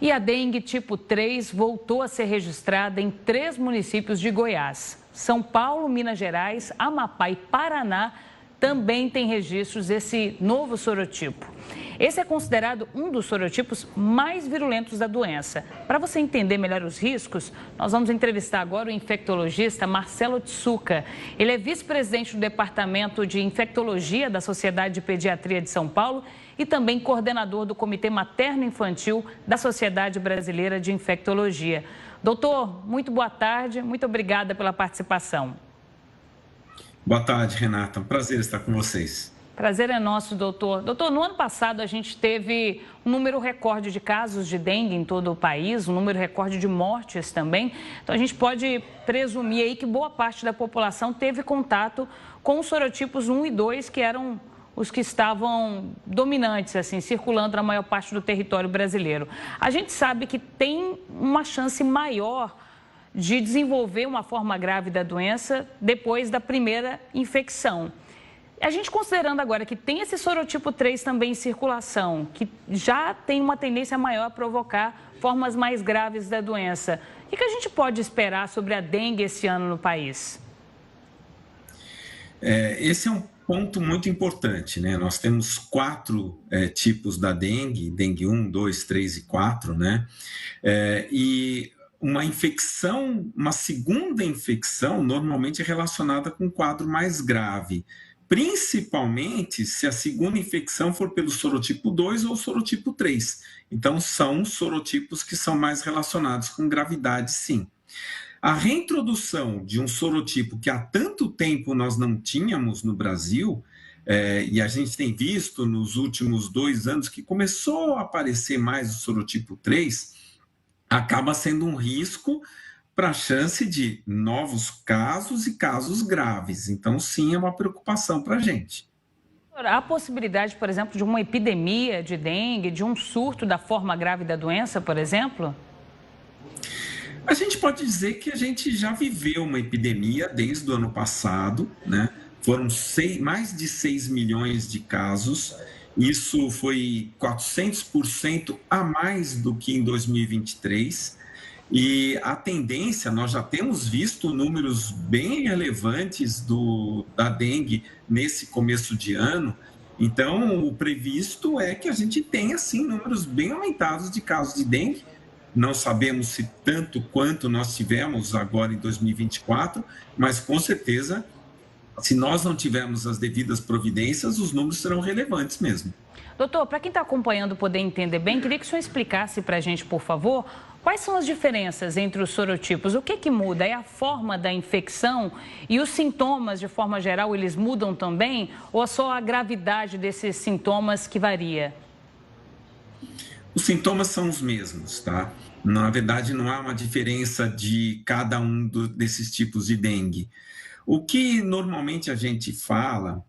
E a dengue tipo 3 voltou a ser registrada em 3 municípios de Goiás. São Paulo, Minas Gerais, Amapá e Paraná também têm registros desse novo sorotipo. Esse é considerado um dos sorotipos mais virulentos da doença. Para você entender melhor os riscos, nós vamos entrevistar agora o infectologista Marcelo Tsuka. Ele é vice-presidente do Departamento de Infectologia da Sociedade de Pediatria de São Paulo e também coordenador do Comitê Materno-Infantil da Sociedade Brasileira de Infectologia. Doutor, muito boa tarde, muito obrigada pela participação. Boa tarde, Renata. Um prazer estar com vocês. Prazer é nosso, doutor. Doutor, no ano passado a gente teve um número recorde de casos de dengue em todo o país, um número recorde de mortes também. Então a gente pode presumir aí que boa parte da população teve contato com os sorotipos 1 e 2, que eram os que estavam dominantes, assim, circulando na maior parte do território brasileiro. A gente sabe que tem uma chance maior de desenvolver uma forma grave da doença depois da primeira infecção. A gente considerando agora que tem esse sorotipo 3 também em circulação, que já tem uma tendência maior a provocar formas mais graves da doença, o que a gente pode esperar sobre a dengue esse ano no país? Esse é um ponto muito importante, né? Nós temos 4 tipos da dengue, dengue 1, 2, 3 e 4, né? E uma infecção, uma segunda infecção, normalmente é relacionada com um quadro mais grave, principalmente se a segunda infecção for pelo sorotipo 2 ou sorotipo 3. Então, são sorotipos que são mais relacionados com gravidade, sim. A reintrodução de um sorotipo que há tanto tempo nós não tínhamos no Brasil, e a gente tem visto nos últimos 2 anos que começou a aparecer mais o sorotipo 3, acaba sendo um risco para a chance de novos casos e casos graves. Então, sim, é uma preocupação para a gente. Há possibilidade, por exemplo, de uma epidemia de dengue, de um surto da forma grave da doença, por exemplo? A gente pode dizer que a gente já viveu uma epidemia desde o ano passado, né? Foram mais de 6 milhões de casos. Isso foi 400% a mais do que em 2023. E a tendência, nós já temos visto números bem relevantes da dengue nesse começo de ano. Então, o previsto é que a gente tenha, sim, números bem aumentados de casos de dengue. Não sabemos se tanto quanto nós tivemos agora em 2024, mas com certeza, se nós não tivermos as devidas providências, os números serão relevantes mesmo. Doutor, para quem está acompanhando poder entender bem, queria que o senhor explicasse para a gente, por favor, quais são as diferenças entre os sorotipos? O que muda? É a forma da infecção e os sintomas, de forma geral, eles mudam também? Ou é só a gravidade desses sintomas que varia? Os sintomas são os mesmos, tá? Na verdade, não há uma diferença de cada um desses tipos de dengue. O que normalmente a gente fala,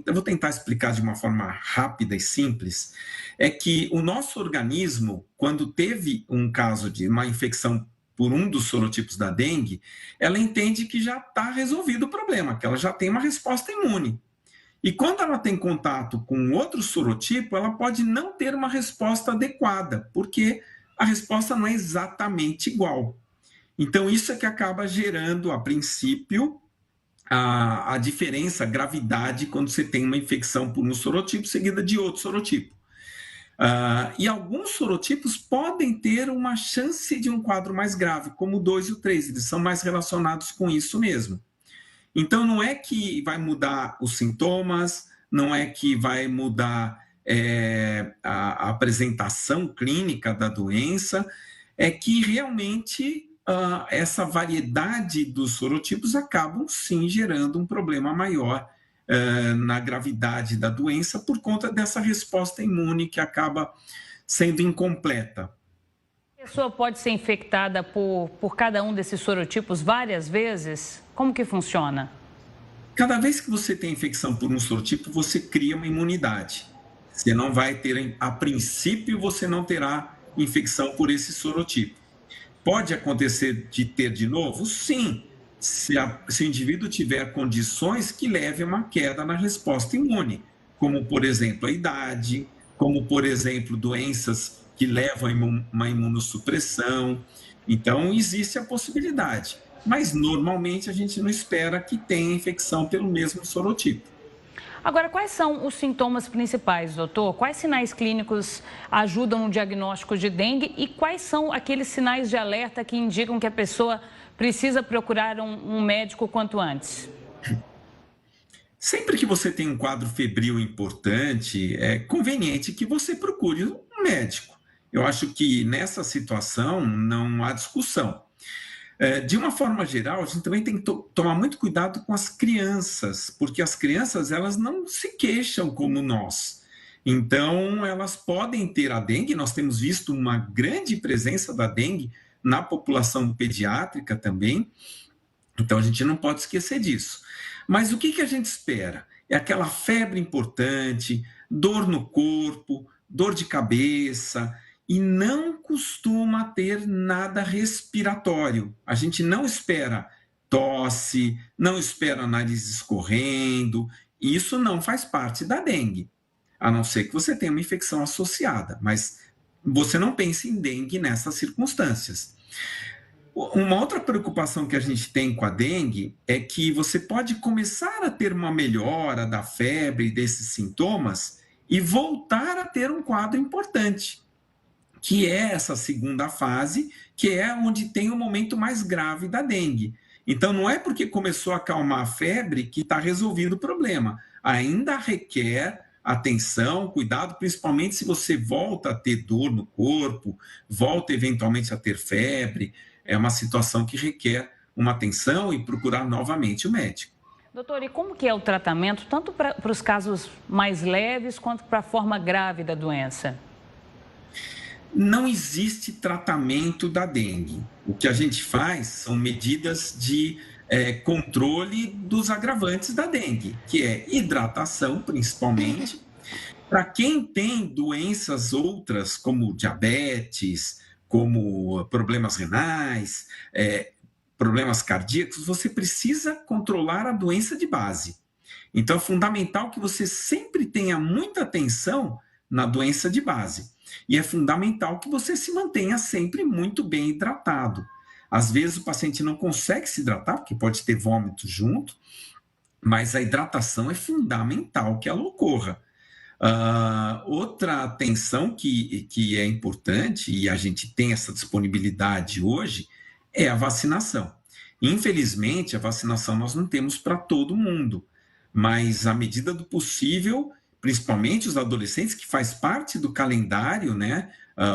eu vou tentar explicar de uma forma rápida e simples, é que o nosso organismo, quando teve um caso de uma infecção por um dos sorotipos da dengue, ela entende que já está resolvido o problema, que ela já tem uma resposta imune. E quando ela tem contato com outro sorotipo, ela pode não ter uma resposta adequada, porque a resposta não é exatamente igual. Então, isso é que acaba gerando, a princípio, a diferença, a gravidade, quando você tem uma infecção por um sorotipo seguida de outro sorotipo. E alguns sorotipos podem ter uma chance de um quadro mais grave, como o 2 e o 3, eles são mais relacionados com isso mesmo. Então, não é que vai mudar os sintomas, não é que vai mudar a apresentação clínica da doença, é que realmente essa variedade dos sorotipos acabam, sim, gerando um problema maior na gravidade da doença por conta dessa resposta imune que acaba sendo incompleta. A pessoa pode ser infectada por cada um desses sorotipos várias vezes? Como que funciona? Cada vez que você tem infecção por um sorotipo, você cria uma imunidade. Você não vai ter, a princípio, você não terá infecção por esse sorotipo. Pode acontecer de ter de novo? Sim, se o indivíduo tiver condições que levem a uma queda na resposta imune, como, por exemplo, a idade, como, por exemplo, doenças que levam a uma imunossupressão. Então, existe a possibilidade. Mas, normalmente, a gente não espera que tenha infecção pelo mesmo sorotipo. Agora, quais são os sintomas principais, doutor? Quais sinais clínicos ajudam no diagnóstico de dengue e quais são aqueles sinais de alerta que indicam que a pessoa precisa procurar um médico quanto antes? Sempre que você tem um quadro febril importante, é conveniente que você procure um médico. Eu acho que nessa situação não há discussão. De uma forma geral, a gente também tem que tomar muito cuidado com as crianças, porque as crianças elas não se queixam como nós. Então, elas podem ter a dengue. Nós temos visto uma grande presença da dengue na população pediátrica também. Então, a gente não pode esquecer disso. Mas o que a gente espera? É aquela febre importante, dor no corpo, dor de cabeça, e não costuma ter nada respiratório. A gente não espera tosse, não espera nariz escorrendo, e isso não faz parte da dengue, a não ser que você tenha uma infecção associada, mas você não pense em dengue nessas circunstâncias. Uma outra preocupação que a gente tem com a dengue é que você pode começar a ter uma melhora da febre, desses sintomas, e voltar a ter um quadro importante, que é essa segunda fase, que é onde tem o momento mais grave da dengue. Então, não é porque começou a acalmar a febre que está resolvido o problema. Ainda requer atenção, cuidado, principalmente se você volta a ter dor no corpo, volta eventualmente a ter febre. É uma situação que requer uma atenção e procurar novamente o médico. Doutor, e como que é o tratamento, tanto para os casos mais leves quanto para a forma grave da doença? Não existe tratamento da dengue. O que a gente faz são medidas de controle dos agravantes da dengue, que é hidratação, principalmente. Para quem tem doenças outras, como diabetes, como problemas renais, problemas cardíacos, você precisa controlar a doença de base. Então, é fundamental que você sempre tenha muita atenção na doença de base. E é fundamental que você se mantenha sempre muito bem hidratado. Às vezes o paciente não consegue se hidratar, porque pode ter vômito junto, mas a hidratação é fundamental que ela ocorra. Outra atenção que é importante, e a gente tem essa disponibilidade hoje, é a vacinação. Infelizmente, a vacinação nós não temos para todo mundo, mas à medida do possível, principalmente os adolescentes, que faz parte do calendário, né,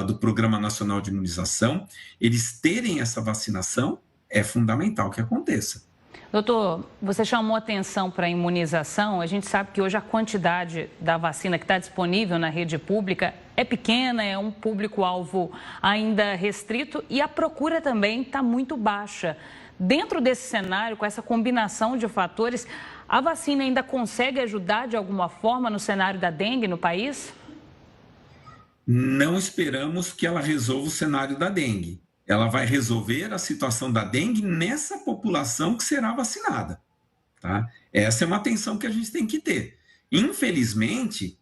do Programa Nacional de Imunização, eles terem essa vacinação é fundamental que aconteça. Doutor, você chamou atenção para a imunização. A gente sabe que hoje a quantidade da vacina que está disponível na rede pública é pequena, é um público-alvo ainda restrito e a procura também está muito baixa. Dentro desse cenário, com essa combinação de fatores, a vacina ainda consegue ajudar de alguma forma no cenário da dengue no país? Não esperamos que ela resolva o cenário da dengue. Ela vai resolver a situação da dengue nessa população que será vacinada. Tá? Essa é uma atenção que a gente tem que ter. Infelizmente,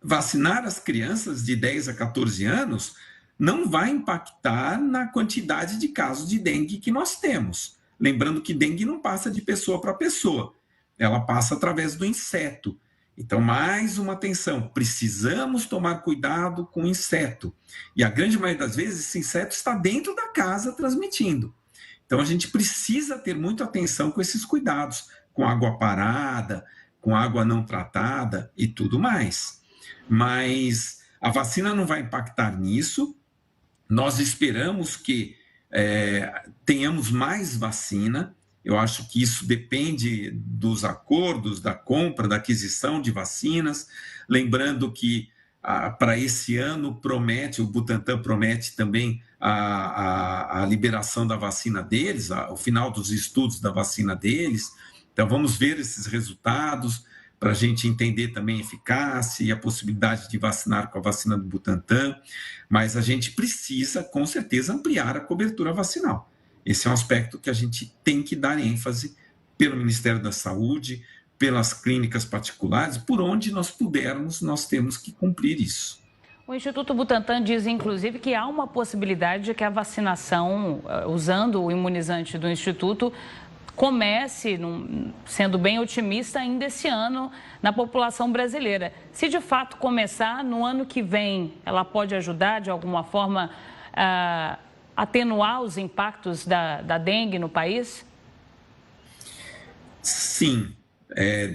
vacinar as crianças de 10 a 14 anos não vai impactar na quantidade de casos de dengue que nós temos. Lembrando que dengue não passa de pessoa para pessoa, ela passa através do inseto. Então, mais uma atenção, precisamos tomar cuidado com o inseto. E a grande maioria das vezes, esse inseto está dentro da casa transmitindo. Então, a gente precisa ter muita atenção com esses cuidados, com água parada, com água não tratada e tudo mais. Mas a vacina não vai impactar nisso. Nós esperamos que tenhamos mais vacina. Eu acho que isso depende dos acordos, da compra, da aquisição de vacinas. Lembrando que para esse ano o Butantan promete também a liberação da vacina deles, o final dos estudos da vacina deles. Então, vamos ver esses resultados para a gente entender também a eficácia e a possibilidade de vacinar com a vacina do Butantan. Mas a gente precisa, com certeza, ampliar a cobertura vacinal. Esse é um aspecto que a gente tem que dar ênfase pelo Ministério da Saúde, pelas clínicas particulares, por onde nós pudermos, nós temos que cumprir isso. O Instituto Butantan diz, inclusive, que há uma possibilidade de que a vacinação, usando o imunizante do Instituto, comece, sendo bem otimista, ainda esse ano na população brasileira. Se de fato começar, no ano que vem, ela pode ajudar de alguma forma a atenuar os impactos da dengue no país? Sim,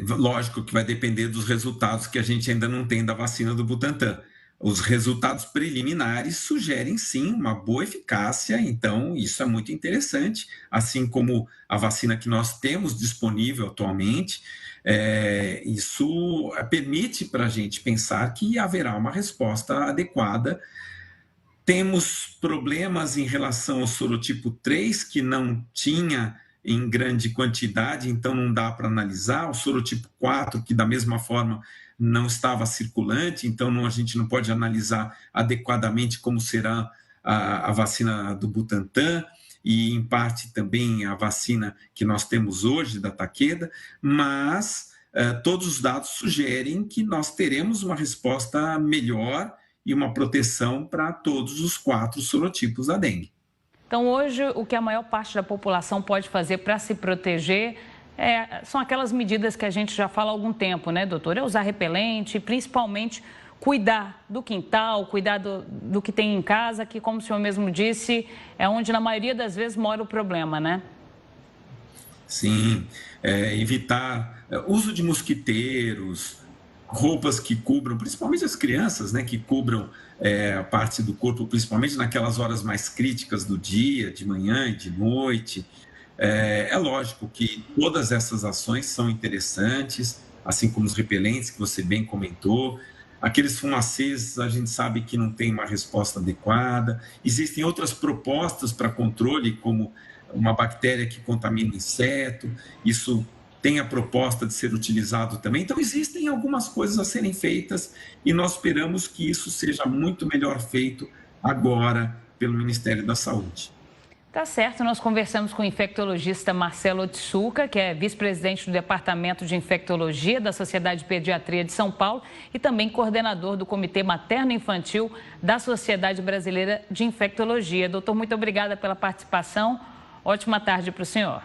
lógico que vai depender dos resultados que a gente ainda não tem da vacina do Butantan. Os resultados preliminares sugerem sim uma boa eficácia, então isso é muito interessante, assim como a vacina que nós temos disponível atualmente, isso permite para a gente pensar que haverá uma resposta adequada. Temos problemas em relação ao sorotipo 3, que não tinha em grande quantidade, então não dá para analisar. O sorotipo 4, que da mesma forma não estava circulante, então a gente não pode analisar adequadamente como será a vacina do Butantan e, em parte, também a vacina que nós temos hoje da Takeda, mas todos os dados sugerem que nós teremos uma resposta melhor e uma proteção para todos os 4 sorotipos da dengue. Então, hoje, o que a maior parte da população pode fazer para se proteger são aquelas medidas que a gente já fala há algum tempo, né, doutor? É usar repelente, principalmente cuidar do quintal, cuidar do que tem em casa, que, como o senhor mesmo disse, é onde, na maioria das vezes, mora o problema, né? Sim, evitar uso de mosquiteiros, roupas que cubram, principalmente as crianças, né, que cubram a parte do corpo, principalmente naquelas horas mais críticas do dia, de manhã e de noite. É lógico que todas essas ações são interessantes, assim como os repelentes que você bem comentou. Aqueles fumacês, a gente sabe que não tem uma resposta adequada. Existem outras propostas para controle, como uma bactéria que contamina inseto. Isso tem a proposta de ser utilizado também. Então, existem algumas coisas a serem feitas e nós esperamos que isso seja muito melhor feito agora pelo Ministério da Saúde. Tá certo, nós conversamos com o infectologista Marcelo Otsuka, que é vice-presidente do Departamento de Infectologia da Sociedade de Pediatria de São Paulo e também coordenador do Comitê Materno-Infantil da Sociedade Brasileira de Infectologia. Doutor, muito obrigada pela participação. Ótima tarde para o senhor.